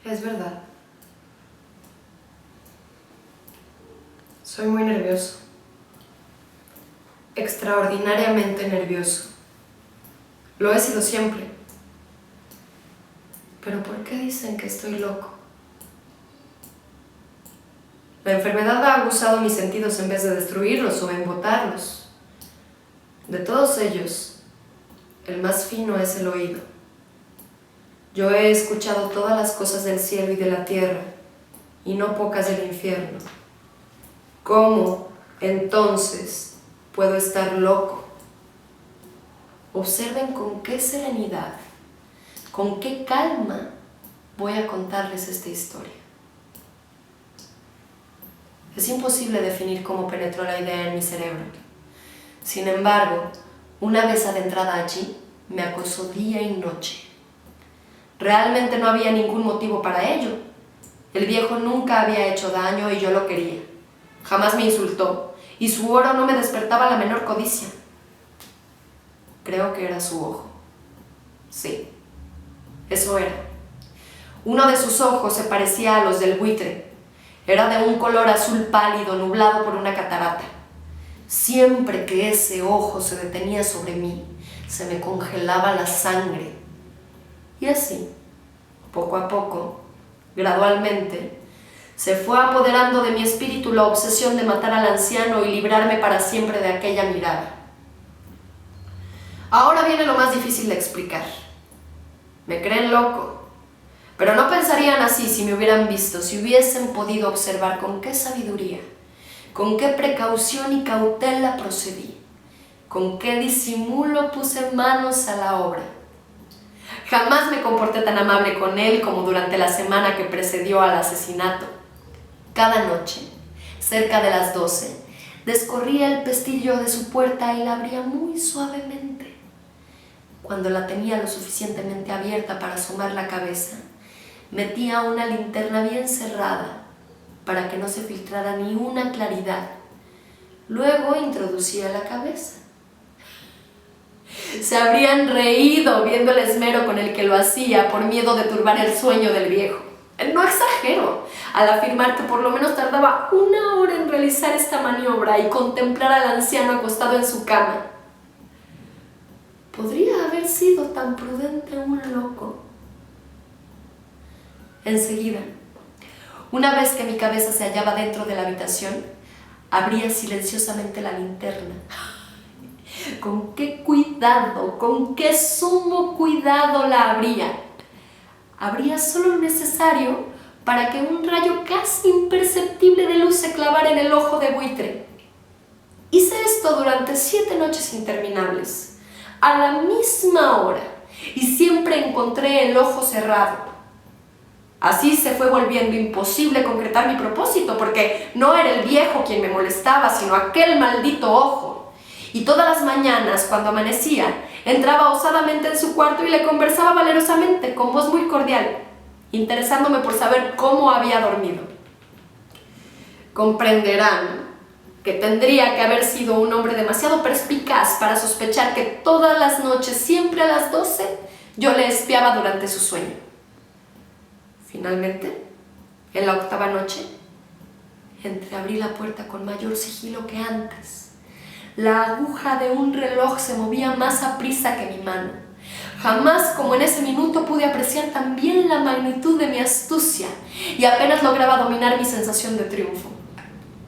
Es verdad. Soy muy nervioso. Extraordinariamente nervioso. Lo he sido siempre. Pero ¿por qué dicen que estoy loco? La enfermedad ha aguzado mis sentidos en vez de destruirlos o embotarlos. De todos ellos, el más fino es el oído. Yo he escuchado todas las cosas del cielo y de la tierra, y no pocas del infierno. ¿Cómo, entonces, puedo estar loco? Observen con qué serenidad, con qué calma voy a contarles esta historia. Es imposible definir cómo penetró la idea en mi cerebro. Sin embargo, una vez adentrada allí, me acosó día y noche. Realmente no había ningún motivo para ello. El viejo nunca había hecho daño y yo lo quería. Jamás me insultó, y su oro no me despertaba la menor codicia. Creo que era su ojo. Sí, eso era. Uno de sus ojos se parecía a los del buitre. Era de un color azul pálido, nublado por una catarata. Siempre que ese ojo se detenía sobre mí, se me congelaba la sangre. Y así, poco a poco, gradualmente, se fue apoderando de mi espíritu la obsesión de matar al anciano y librarme para siempre de aquella mirada. Ahora viene lo más difícil de explicar. Me creen loco, pero no pensarían así si me hubieran visto, si hubiesen podido observar con qué sabiduría, con qué precaución y cautela procedí, con qué disimulo puse manos a la obra. Jamás me comporté tan amable con él como durante la semana que precedió al asesinato. Cada noche, cerca de las 12, descorría el pestillo de su puerta y la abría muy suavemente. Cuando la tenía lo suficientemente abierta para asomar la cabeza, metía una linterna bien cerrada para que no se filtrara ni una claridad. Luego introducía la cabeza. Se habrían reído viendo el esmero con el que lo hacía por miedo de turbar el sueño del viejo. No exagero al afirmar que por lo menos tardaba 1 hora en realizar esta maniobra y contemplar al anciano acostado en su cama. ¿Podría haber sido tan prudente un loco? Enseguida, una vez que mi cabeza se hallaba dentro de la habitación, abría silenciosamente la linterna. Con qué cuidado, con qué sumo cuidado la abría. Abría solo lo necesario para que un rayo casi imperceptible de luz se clavara en el ojo de buitre. Hice esto durante 7 noches interminables, a la misma hora, y siempre encontré el ojo cerrado. Así se fue volviendo imposible concretar mi propósito, porque no era el viejo quien me molestaba, sino aquel maldito ojo. Y todas las mañanas, cuando amanecía, entraba osadamente en su cuarto y le conversaba valerosamente, con voz muy cordial, interesándome por saber cómo había dormido. Comprenderán que tendría que haber sido un hombre demasiado perspicaz para sospechar que todas las noches, siempre a las 12, yo le espiaba durante su sueño. Finalmente, en la 8ª noche, entreabrí la puerta con mayor sigilo que antes. La aguja de un reloj se movía más aprisa que mi mano. Jamás como en ese minuto pude apreciar tan bien la magnitud de mi astucia y apenas lograba dominar mi sensación de triunfo.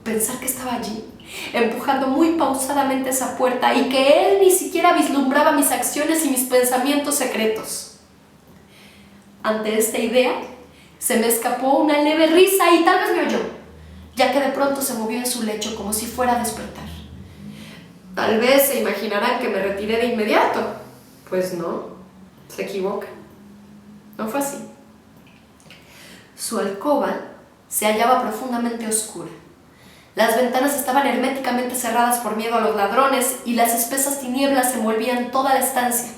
Pensar que estaba allí, empujando muy pausadamente esa puerta y que él ni siquiera vislumbraba mis acciones y mis pensamientos secretos. Ante esta idea, se me escapó una leve risa y tal vez me oyó, ya que de pronto se movió en su lecho como si fuera a despertar. Tal vez se imaginarán que me retiré de inmediato. Pues no, se equivocan. No fue así. Su alcoba se hallaba profundamente oscura. Las ventanas estaban herméticamente cerradas por miedo a los ladrones y las espesas tinieblas envolvían toda la estancia.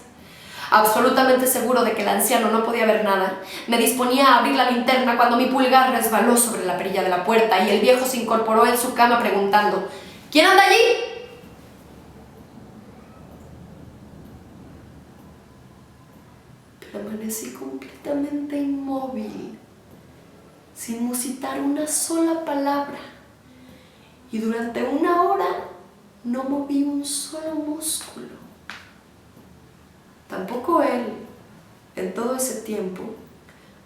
Absolutamente seguro de que el anciano no podía ver nada, me disponía a abrir la linterna cuando mi pulgar resbaló sobre la perilla de la puerta y el viejo se incorporó en su cama preguntando: ¿Quién anda allí? Permanecí completamente inmóvil, sin musitar una sola palabra, y durante 1 hora no moví un solo músculo. Tampoco él, en todo ese tiempo,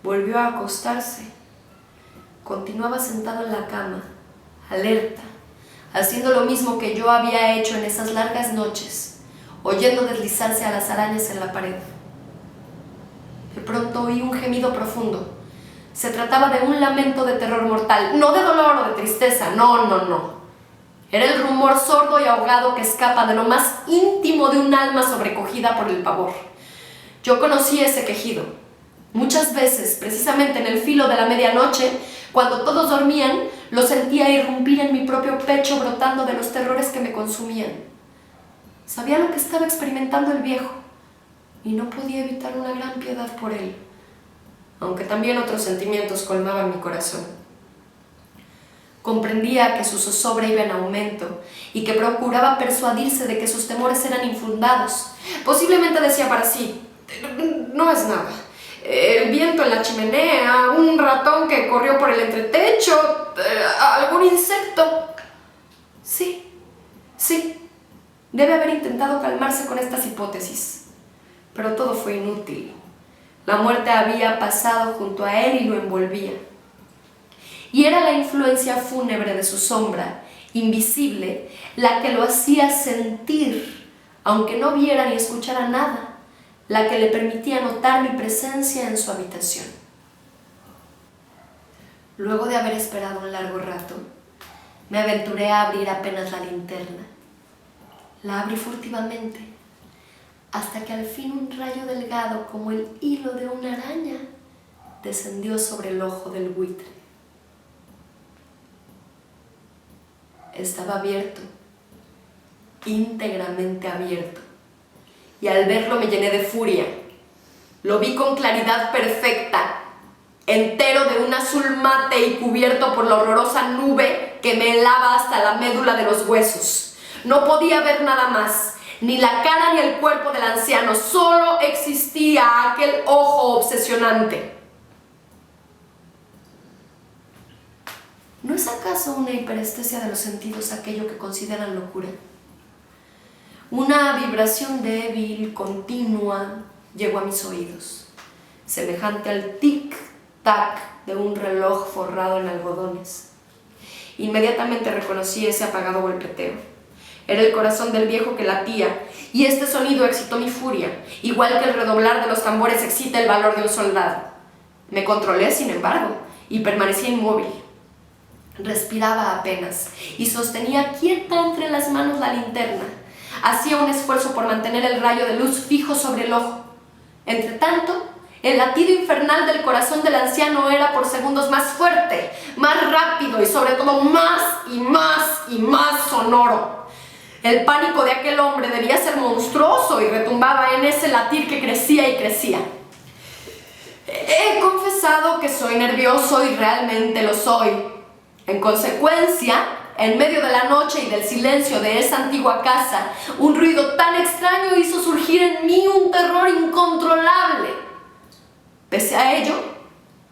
volvió a acostarse. Continuaba sentado en la cama, alerta, haciendo lo mismo que yo había hecho en esas largas noches, oyendo deslizarse a las arañas en la pared. De pronto oí un gemido profundo. Se trataba de un lamento de terror mortal, no de dolor o de tristeza, no. Era el rumor sordo y ahogado que escapa de lo más íntimo de un alma sobrecogida por el pavor. Yo conocí ese quejido. Muchas veces, precisamente en el filo de la medianoche, cuando todos dormían, lo sentía irrumpir en mi propio pecho brotando de los terrores que me consumían. Sabía lo que estaba experimentando el viejo y no podía evitar una gran piedad por él, aunque también otros sentimientos colmaban mi corazón. Comprendía que su zozobra iba en aumento y que procuraba persuadirse de que sus temores eran infundados. Posiblemente decía para sí: no es nada. El viento en la chimenea, un ratón que corrió por el entretecho, algún insecto. Sí, debe haber intentado calmarse con estas hipótesis, pero todo fue inútil. La muerte había pasado junto a él y lo envolvía. Y era la influencia fúnebre de su sombra, invisible, la que lo hacía sentir, aunque no viera ni escuchara nada, la que le permitía notar mi presencia en su habitación. Luego de haber esperado un largo rato, me aventuré a abrir apenas la linterna. La abrí furtivamente, hasta que al fin un rayo delgado como el hilo de una araña descendió sobre el ojo del buitre. Estaba abierto, íntegramente abierto, y al verlo me llené de furia. Lo vi con claridad perfecta, entero de un azul mate y cubierto por la horrorosa nube que me helaba hasta la médula de los huesos. No podía ver nada más, ni la cara ni el cuerpo del anciano, solo existía aquel ojo obsesionante. ¿No es acaso una hiperestesia de los sentidos aquello que consideran locura? Una vibración débil, continua, llegó a mis oídos, semejante al tic-tac de un reloj forrado en algodones. Inmediatamente reconocí ese apagado golpeteo. Era el corazón del viejo que latía, y este sonido excitó mi furia, igual que el redoblar de los tambores excita el valor de un soldado. Me controlé, sin embargo, y permanecí inmóvil. Respiraba apenas y sostenía quieta entre las manos la linterna. Hacía un esfuerzo por mantener el rayo de luz fijo sobre el ojo. Entretanto, el latido infernal del corazón del anciano era por segundos más fuerte, más rápido y sobre todo más y más sonoro. El pánico de aquel hombre debía ser monstruoso y retumbaba en ese latir que crecía y crecía. He confesado que soy nervioso y realmente lo soy. En consecuencia, en medio de la noche y del silencio de esa antigua casa, un ruido tan extraño hizo surgir en mí un terror incontrolable. Pese a ello,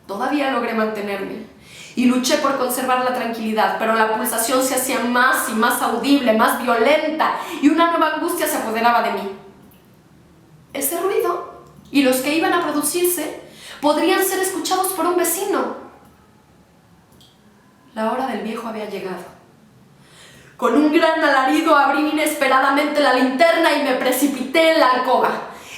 todavía logré mantenerme y luché por conservar la tranquilidad, pero la pulsación se hacía más y más audible, más violenta, y una nueva angustia se apoderaba de mí. Ese ruido y los que iban a producirse podrían ser escuchados por un vecino. La hora del viejo había llegado. Con un gran alarido abrí inesperadamente la linterna y me precipité en la alcoba.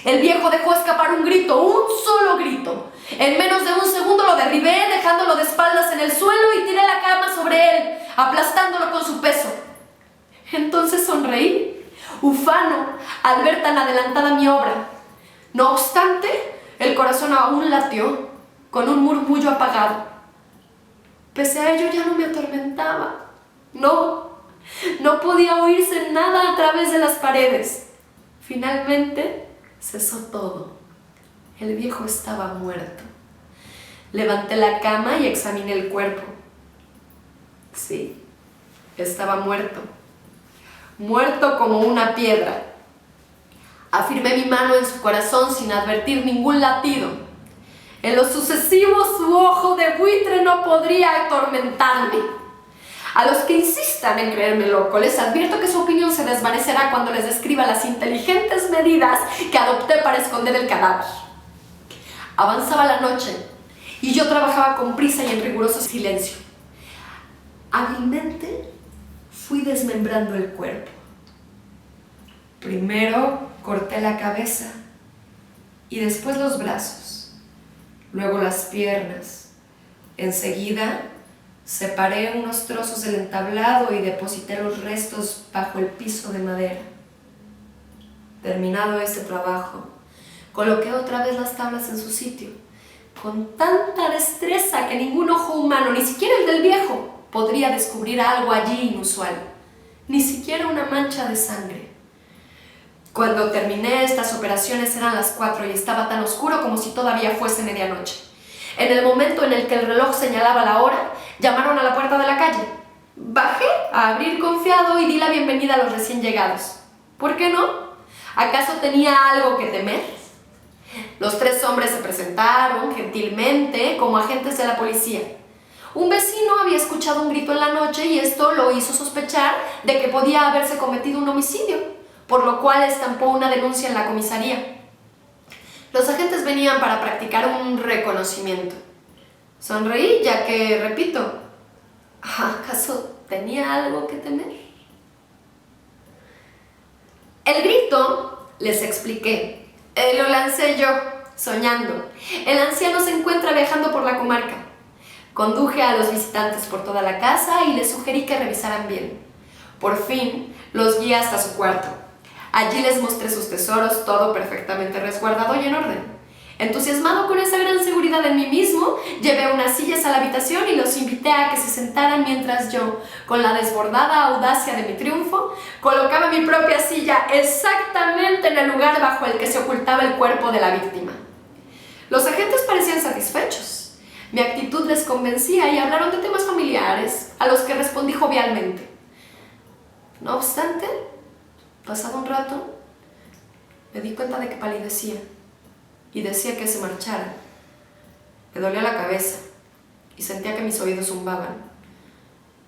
El viejo dejó escapar un grito, un solo grito. En menos de un segundo lo derribé, dejándolo de espaldas en el suelo, y tiré la cama sobre él, aplastándolo con su peso. Entonces sonreí, ufano, al ver tan adelantada mi obra. No obstante, el corazón aún latió, con un murmullo apagado. Pese a ello ya no me atormentaba. No podía oírse nada a través de las paredes. Finalmente cesó todo. El viejo estaba muerto. Levanté la cama y examiné el cuerpo. Sí, estaba muerto. Muerto como una piedra. Afirmé mi mano en su corazón sin advertir ningún latido. En lo sucesivo, su ojo de buitre no podría atormentarme. A los que insistan en creerme loco, les advierto que su opinión se desvanecerá cuando les describa las inteligentes medidas que adopté para esconder el cadáver. Avanzaba la noche y yo trabajaba con prisa y en riguroso silencio. Hábilmente fui desmembrando el cuerpo. Primero corté la cabeza y después los brazos, luego las piernas. Enseguida separé unos trozos del entablado y deposité los restos bajo el piso de madera. Terminado este trabajo, coloqué otra vez las tablas en su sitio, con tanta destreza que ningún ojo humano, ni siquiera el del viejo, podría descubrir algo allí inusual, ni siquiera una mancha de sangre. Cuando terminé estas operaciones eran las 4 y estaba tan oscuro como si todavía fuese medianoche. En el momento en el que el reloj señalaba la hora, llamaron a la puerta de la calle. Bajé a abrir confiado y di la bienvenida a los recién llegados. ¿Por qué no? ¿Acaso tenía algo que temer? Los 3 hombres se presentaron gentilmente como agentes de la policía. Un vecino había escuchado un grito en la noche y esto lo hizo sospechar de que podía haberse cometido un homicidio, por lo cual estampó una denuncia en la comisaría. Los agentes venían para practicar un reconocimiento. Sonreí, ya que, repito, ¿acaso tenía algo que temer? El grito, les expliqué, lo lancé yo, soñando. El anciano se encuentra viajando por la comarca. Conduje a los visitantes por toda la casa y les sugerí que revisaran bien. Por fin, los guié hasta su cuarto. Allí les mostré sus tesoros, todo perfectamente resguardado y en orden. Entusiasmado con esa gran seguridad en mí mismo, llevé unas sillas a la habitación y los invité a que se sentaran mientras yo, con la desbordada audacia de mi triunfo, colocaba mi propia silla exactamente en el lugar bajo el que se ocultaba el cuerpo de la víctima. Los agentes parecían satisfechos. Mi actitud les convencía y hablaron de temas familiares, a los que respondí jovialmente. No obstante, pasado un rato, me di cuenta de que palidecía y decía que se marcharan. Me dolía la cabeza y sentía que mis oídos zumbaban.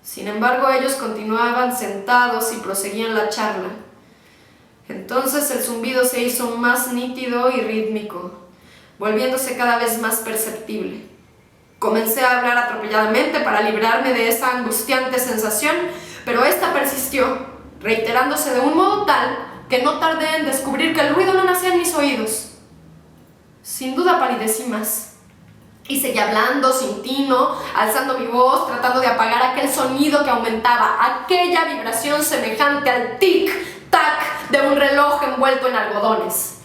Sin embargo, ellos continuaban sentados y proseguían la charla. Entonces el zumbido se hizo más nítido y rítmico, volviéndose cada vez más perceptible. Comencé a hablar atropelladamente para librarme de esa angustiante sensación, pero esta persistió, reiterándose de un modo tal que no tardé en descubrir que el ruido no nacía en mis oídos. Sin duda palidecí más, y seguí hablando sin tino, alzando mi voz, tratando de apagar aquel sonido que aumentaba, aquella vibración semejante al tic-tac de un reloj envuelto en algodones.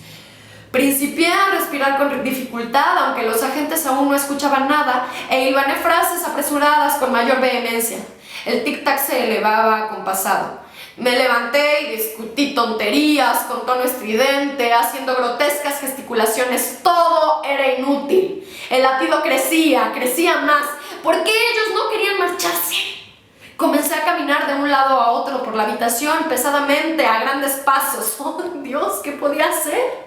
Principié a respirar con dificultad, aunque los agentes aún no escuchaban nada, e hilvané frases apresuradas con mayor vehemencia. El tic-tac se elevaba acompasado. Me levanté y discutí tonterías con tono estridente, haciendo grotescas gesticulaciones. Todo era inútil. El latido crecía más. ¿Por qué ellos no querían marcharse? Comencé a caminar de un lado a otro por la habitación pesadamente, a grandes pasos. ¡Oh, Dios! ¿Qué podía hacer?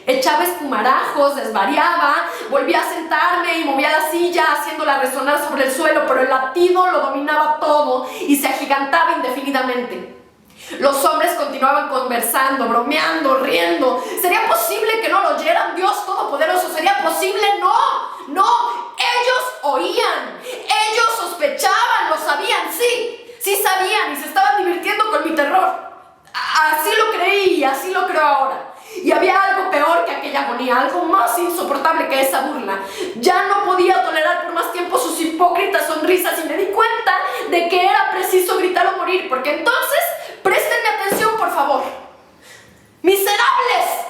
Echaba espumarajos, desvariaba, volvía a sentarme y movía la silla haciéndola resonar sobre el suelo, pero el latido lo dominaba todo y se agigantaba indefinidamente. Los hombres continuaban conversando, bromeando, riendo. ¿Sería posible que no lo oyeran? Dios Todopoderoso, ¿sería posible? ¡No! Ellos oían, ellos sospechaban, lo sabían, sí sabían y se estaban divirtiendo con mi terror. Así lo creí y así lo creo ahora. Y había algo peor que aquella agonía, algo más insoportable que esa burla. Ya no podía tolerar por más tiempo sus hipócritas sonrisas y me di cuenta de que era preciso gritar o morir, porque entonces, préstenme atención por favor. ¡Miserables!